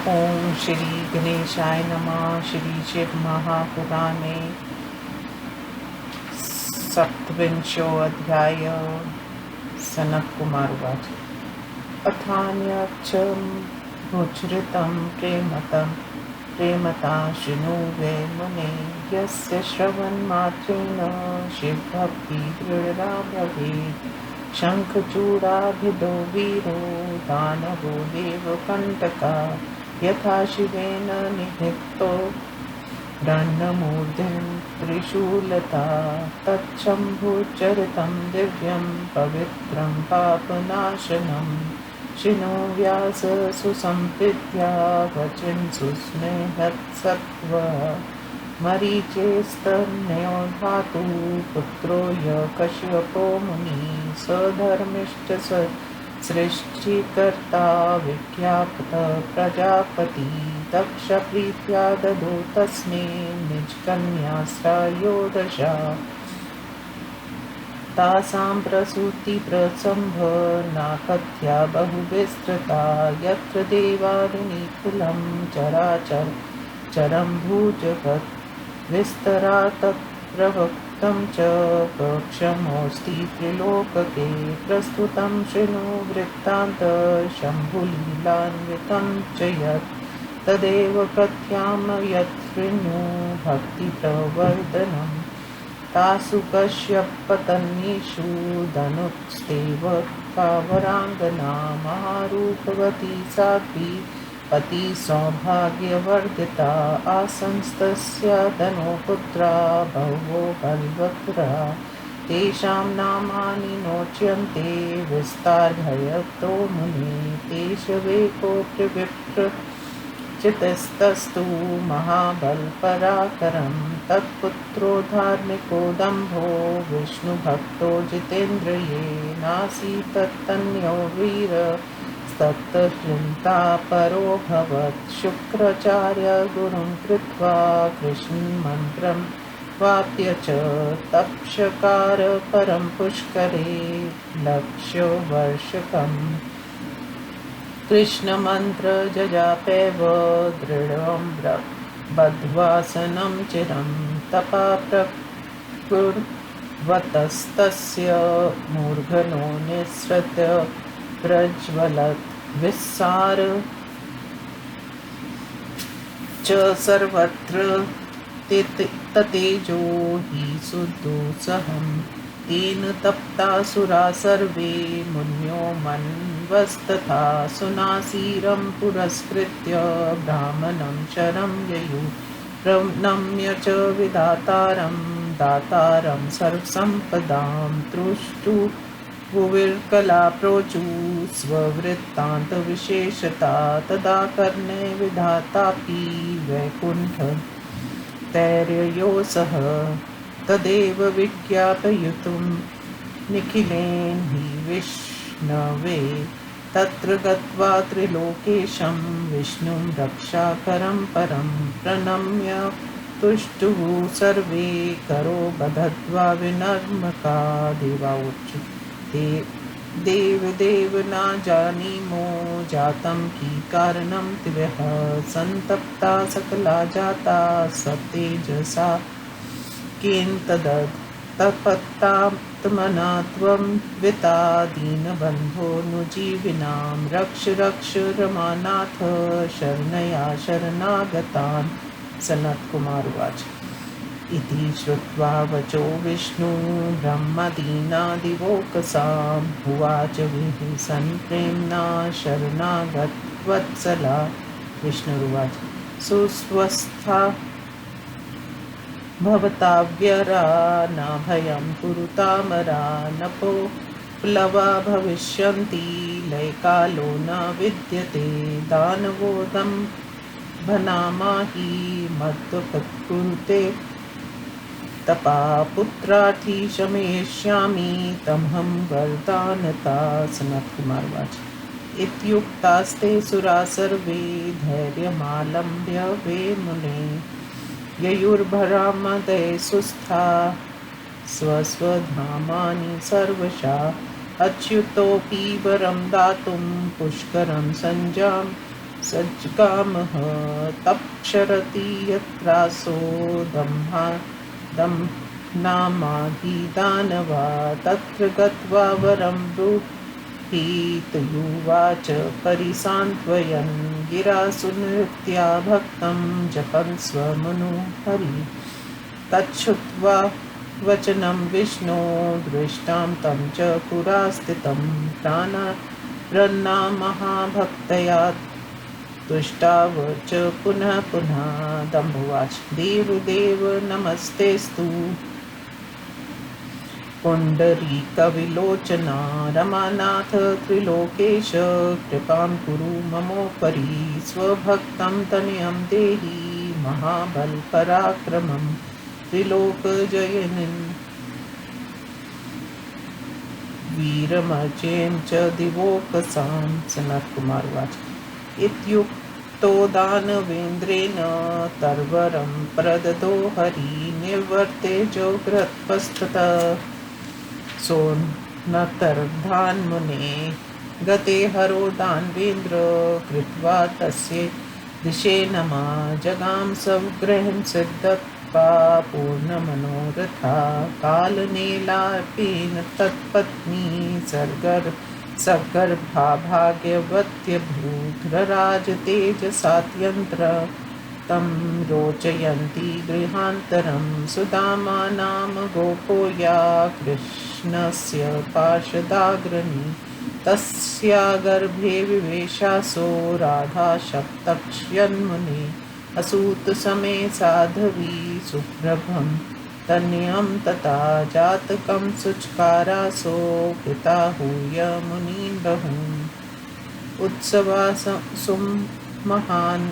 ओम श्री गणेशाय नमः। श्री शिव महापुराणे सप्तविंशो अध्याय। सनत कुमार उवाच। अथान्यक्षं भुजृतं प्रेमता शृणु वै मुने। यस्य श्रवणमात्रेण शिवभक्ति दृढा भवेत्। शङ्खचूडाभिदो वीरो दानवो देवकण्टका। यथा शिवेन निहतो दण्डमूर्धिं त्रिशूलता। तच्छम्भुचरितं दिव्यं पवित्रं पापनाशनं। शृणु व्यास सुसंविद्या वचन सुस्नेहत्सत्त्व। मरीचेस्तनयो धातु पुत्रो य कश्यपो मुनिः। सधर्मिष्ठ सृष्टिकर्ता विख्यात प्रजापति। दक्षप्रीत्या ददौ तस्मै निजकन्यास्त्रायो दशा। तासां प्रसूतिप्रसम्भनाकथ्या बहुविस्तृता। यत्र देवादिनिखिलं चराचरं भूजगत् विस्तरा तत्प्रवक्तं च प्रक्षमोऽस्ति त्रिलोकके। प्रस्तुतं शृणु वृत्तान्तं शम्भुलीलान्वितं च यत्। तदेव कथयामि यत् शृणु भक्तिप्रवर्धनम्। तासु कश्यपतनयेषु धनुस्तेव कावराङ्गना। महारूपवती साध्वी पतिसौभाग्यवर्धिता। आसंस्तस्या धनुपुत्रा बहवो बलवत्तरा। तेषां नामानि नोच्यन्ते विस्तारभयतो मुने। तेषवेकोऽप्य विप्रचितस्तस्तु महाबलपराक्रमः। तत्पुत्रो धार्मिको दम्भो विष्णुभक्तो जितेन्द्रिये। नासीत् तत्तन्यो वीरस्तत्तचिन्तापरोऽभवत्। शुक्राचार्य गुरुं कृत्वा कृष्णमन्त्रं वाप्य च तपश्चकार परं पुष्करे लक्ष्यवर्षकम्। कृष्णमन्त्र जजापेव दृढं बद्ध्वासनं चिरं। तपा प्रकुर्वतस्तस्य मूर्धनो निःसृत्य प्रज्वलत् विस्सार च सर्वत्र ततेजो हि सुदुस्सहम्। तेन तप्तासुरा सर्वे मुनयो मन्वस्तथा। सुनासीरं पुरस्कृत्य ब्राह्मणं शरं ययुः। प्रणम्य च विधातारं दातारं सर्वसम्पदां। तुष्टुभुविर्कला प्रोचु स्ववृत्तान्तविशेषता। तदा कर्णे विधातापि वैकुण्ठैर्ययो सह। तदेव विज्ञापयितुं निखिलेन हि विष्णवे। तत्र गत्वा त्रिलोकेशं विष्णुं रक्षाकरं परं। प्रणम्य तुष्टुः सर्वे करो बद्ध्वा विनम्रका। देवावोचु देव न जानीमो जातं कि कारणं तिव्यः। सन्तप्ता सकला जाता सतेजसा केन तपत्तात्मना त्वं विता। दीनबन्धो नुजीविनां रक्ष रक्ष रमानाथ। शरणया शरणागतान्। सनत्कुमार उवाच। इति श्रुत्वा वचो विष्णु ब्रह्मादीनादिवोकसाम्। उवाच विहिसन् प्रेम्णा शरणागतवत्सला। विष्णुरुवाच। सुस्वस्था भवताव्यरा न भयं कुरुतामरा। नपो प्लवा भविष्यन्ति लयकालो न विद्यते। दानवो दम्भनामाहि मद्वत्कुरुते। तपा पुत्रार्थी शमयिष्यामि तमहं वरदानता। सनत्कुमार उवाच। इत्युक्तास्ते सुरा सर्वे धैर्यमालम्ब्य वे मुने। ययुर्भरामदे सुस्था स्वस्वधामानि सर्वशः। अच्युतोऽपि वरं दातुं पुष्करं सञ्जां। सज्जकामः तप्क्षरति यत्रासो दम्भा दम्नामाधिदानवा तत्र गत्वा वरं ब्रूहीतयुवाच परिसान्त्वयन् गिरासुनृत्या भक्तं जपन् स्वमनु हरि तच्छ्रुत्वा वचनं विष्णो दृष्टां तं च पुरा स्थितं प्राणारन्नामहाभक्तया तुष्टाव च पुनः पुनः दम्भुवाच देवदेव नमस्तेस्तु पुण्डरीकविलोचना रमानाथ त्रिलोकेश कृपां कुरु ममोपरि स्वभक्तं तनयं देहि महाबलपराक्रमं त्रिलोकजयिनं वीरमजें च दिवोकसां। सनत कुमार उवाच इत्युक्तो दानवेन्द्रेण तर्वरं प्रददो हरि निवर्ते जोग्रतपस्ततः सोन्नतर्धान्मुने गते हरो दानवेन्द्र कृत्वा तस्य दिशे नमः जगाम सवग्रहं सिद्धत्वा पूर्णमनोरथा कालनेलापेन तत्पत्नी सगर्भा भाग्यवत्यभूत तेजसात्यन्त्र तं रोचयन्ती गृहान्तरं सुदामा नाम गोपो या कृष्णस्य पार्षदाग्रणी तस्या गर्भे विवेशासो राधा सप्तक्ष्यन्मुने असूत समे साधवी सुप्रभं तनयं तथा जातकं सुचकारासो पिता हूय मुनीन् बहून् उत्सवासुं महान्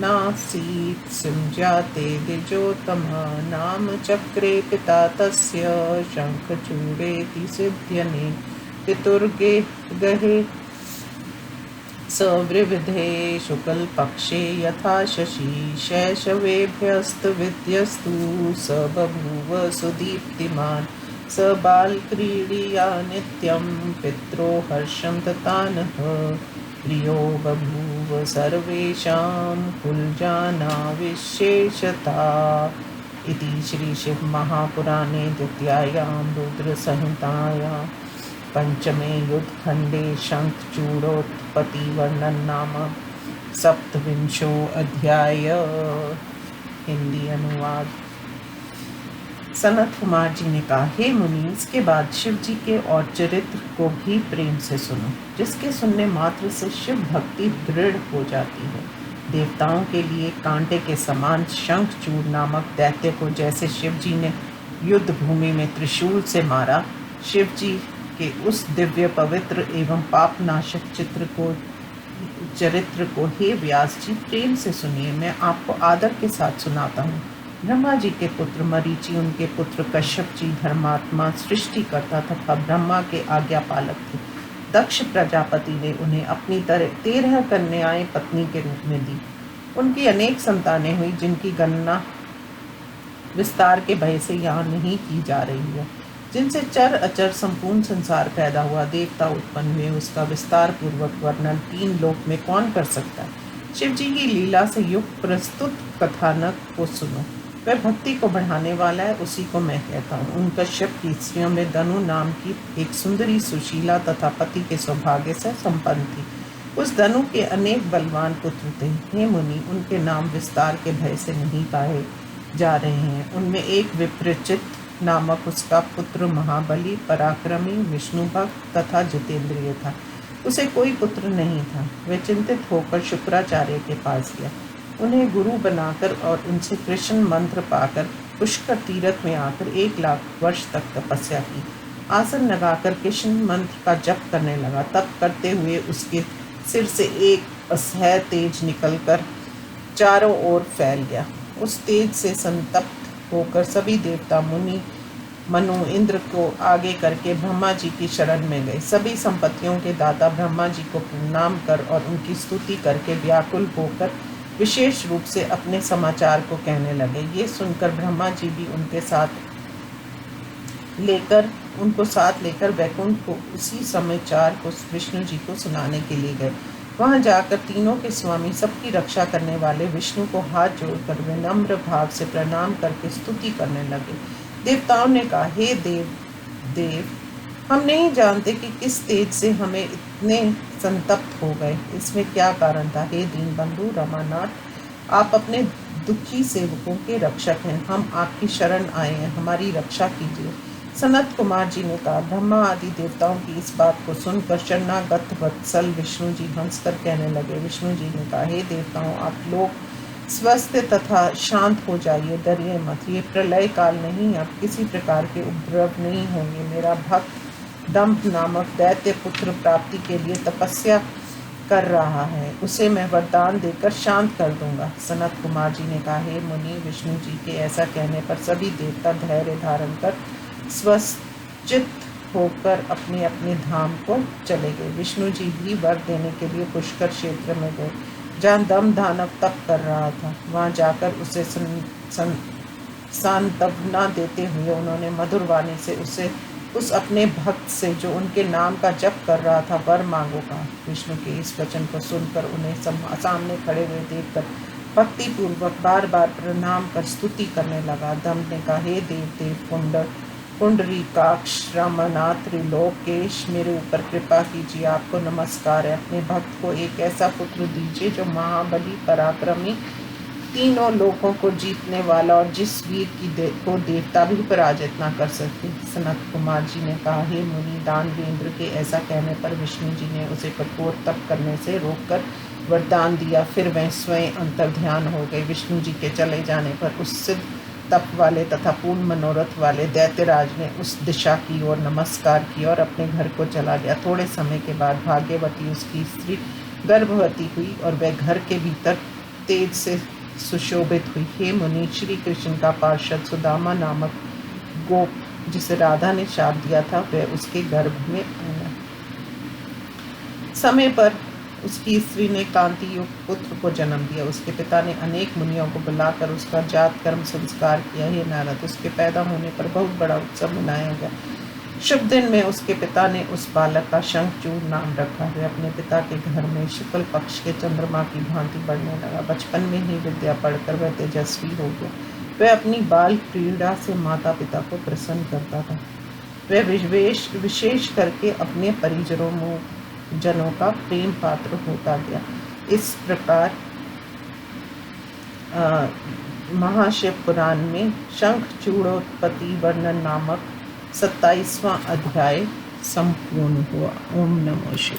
नासीत् सिंजाते द्विजोत्तमः नाम चक्रे पिता तस्य शङ्खचूडेति सिद्ध्यने पितुर्गे गहे सवृविधे शुक्लपक्षे यथा शशि शैशवेभ्यस्तविद्यस्तु स बभूव सुदीप्तिमान् स बालक्रीडया नित्यं पित्रो हर्षं ततानः प्रियो बभूव सर्वेषां कुलजानाविशेषता। इति श्रीशिवमहापुराणे द्वितीयायां रुद्रसंहितायां पंचमे युद्धखंडे शंखचूड़ोत्पत्तिवर्णन नाम सप्तविंशो अध्याय। हिंदी अनुवाद। सनत कुमार जी ने कहा, हे मुनि, इसके बाद शिव जी के और चरित्र को भी प्रेम से सुनो, जिसके सुनने मात्र से शिव भक्ति दृढ़ हो जाती है। देवताओं के लिए कांटे के समान शंखचूड़ नामक दैत्य को जैसे शिव जी ने युद्ध भूमि में त्रिशूल से मारा, शिव जी के उस दिव्य पवित्र एवं पापनाशक चरित्र को हे व्यास जी प्रेम से सुनिए। मैं आपको आदर के साथ सुनाता हूँ। ब्रह्मा जी के पुत्र मरीचि, उनके पुत्र कश्यप जी धर्मात्मा, सृष्टिकर्ता तथा ब्रह्मा के आज्ञापालक थे। दक्ष प्रजापति ने उन्हें अपनी 13 कन्याएं पत्नी के रूप में दी। उनकी अनेक संतानें हुई, जिनकी गणना विस्तार के भय से यहाँ नहीं की जा रही है। जिनसे चर अचर संपूर्ण संसार पैदा हुआ, देवता उत्पन्न हुए, उसका विस्तार पूर्वक वर्णन 3 लोक में कौन कर सकता है। शिव जी की लीला से युक्त प्रस्तुत कथानक को सुनो। वह भक्ति को बढ़ाने वाला है, उसी को मैं कहता हूँ। उन कश्यप की स्त्रियों में दनु नाम की एक सुंदरी सुशीला तथा पति के सौभाग्य से संपन्न थी। उस दनु के अनेक बलवान पुत्र थे। हे मुनि, उनके नाम विस्तार के भय से नहीं कहे जा रहे हैं। उनमें एक विप्रचित नामक उसका पुत्र महाबली, पराक्रमी, विष्णु भक्त तथा जितेंद्रिय था। उसे कोई पुत्र नहीं था। वह चिंतित होकर शुक्राचार्य के पास गया। उन्हें गुरु बनाकर और उनसे कृष्ण मंत्र पाकर पुष्कर तीर्थ में आकर 1 लाख वर्ष तक तपस्या की। आसन लगाकर कृष्ण मंत्र का जप करने लगा। तप करते हुए उसके सिर से एक असह्य तेज निकलकर चारों ओर फैल गया। उस तेज से संतप्त होकर सभी देवता मुनि मनु इंद्र को आगे करके ब्रह्मा जी की शरण में गए। सभी संपत्तियों के दाता ब्रह्मा जी को प्रणाम कर और उनकी स्तुति करके व्याकुल होकर विशेष रूप से अपने समाचार को कहने लगे। ये सुनकर ब्रह्मा जी भी उनको साथ लेकर वैकुंठ को उसी समाचार को विष्णु जी को सुनाने के लिए गए। वहां जाकर तीनों के स्वामी, सबकी रक्षा करने वाले विष्णु को हाथ जोड़कर विनम्र भाव से प्रणाम करके स्तुति करने लगे। देवताओं ने कहा, हे देव, हम नहीं जानते कि किस तेज से हमें इतने संतप्त हो गए। इसमें क्या कारण था? हे दीनबंधु रमानाथ, आप अपने दुखी सेवकों के रक्षक हैं। हम आपकी शरण आए हैं, हमारी रक्षा कीजिए। सनत कुमार जी ने कहा, ब्रह्मा आदि देवताओं की इस बात को सुनकर शरणागत वत्सल विष्णु जी हंसकर कहने लगे। विष्णु जी ने कहा, हे देवताओं, आप लोग स्वस्थ तथा शांत हो जाइए, डरिए मत। ये प्रलय काल नहीं, अब किसी प्रकार के उपद्रव नहीं होंगे। मेरा भक्त दंभ नामक दैत्य पुत्र प्राप्ति के लिए तपस्या कर रहा है, उसे मैं वरदान देकर शांत कर दूंगा। सनत कुमार जी ने कहा, हे मुनि, विष्णु जी के ऐसा कहने पर सभी देवता धैर्य धारण कर स्वचित्त होकर अपने अपने धाम को चले गए। विष्णु जी भी वर देने के लिए पुष्कर क्षेत्र में गए, जहाँ दम दानव तप कर रहा था। वहां जाकर उसे सांत्वना देते हुए उन्होंने मधुर वाणी से उस अपने भक्त से, जो उनके नाम का जप कर रहा था, वर मांगो कहा। विष्णु के इस वचन को सुनकर उन्हें सामने खड़े हुए देखकर भक्ति पूर्वक बार बार प्रणाम कर स्तुति करने लगा। दम ने कहा, हे देव पुंडरीकाक्ष रामनाथ त्रिलोकेश, मेरे ऊपर कृपा कीजिए, आपको नमस्कार है। अपने भक्त को एक ऐसा पुत्र दीजिए जो महाबली पराक्रमी, तीनों लोगों को जीतने वाला और जिस वीर को देवता भी पराजित ना कर सकते। सनत कुमार जी ने कहा, हे मुनि, दानवेंद्र के ऐसा कहने पर विष्णु जी ने उसे कठोर तप करने से रोककर वरदान दिया। फिर वह स्वयं अंतर्ध्यान हो गए। विष्णु जी के चले जाने पर उस सिद्ध तप वाले तथा पूर्ण मनोरथ वाले दैत्यराज ने उस दिशा की ओर नमस्कार किया और अपने घर को चला गया। थोड़े समय के बाद भाग्यवती उसकी स्त्री गर्भवती हुई और वह घर के भीतर तेज से सुशोभित हुई। हे मुनि, श्री कृष्ण का पार्षद सुदामा नामक गोप, जिसे राधा ने शाप दिया था, वह उसके गर्भ में आया। समय पर उसकी स्त्री ने कांति युक्त पुत्र को जन्म दिया। उसके पिता ने अनेक मुनियों को बुलाकर उसका जात कर्म संस्कार किया। हे नारद, उसके पैदा होने पर बहुत बड़ा उत्सव मनाया गया। शुभ दिन में उसके पिता ने उस बालक का शंखचूड़ नाम रखा। वह अपने पिता के घर में शुक्ल पक्ष के चंद्रमा की भांति बढ़ने लगा। बचपन में ही विद्या पढ़कर वह तेजस्वी हो गया। वह अपनी बाल क्रीड़ा से माता पिता को प्रसन्न करता था। वह विशेष करके अपने जनों का प्रेम पात्र होता गया। इस प्रकार महाशिव पुराण में शंखचूड़ोत्पत्ति वर्णन नामक 27वां अध्याय संपूर्ण हुआ। ओम नमो शिवाय।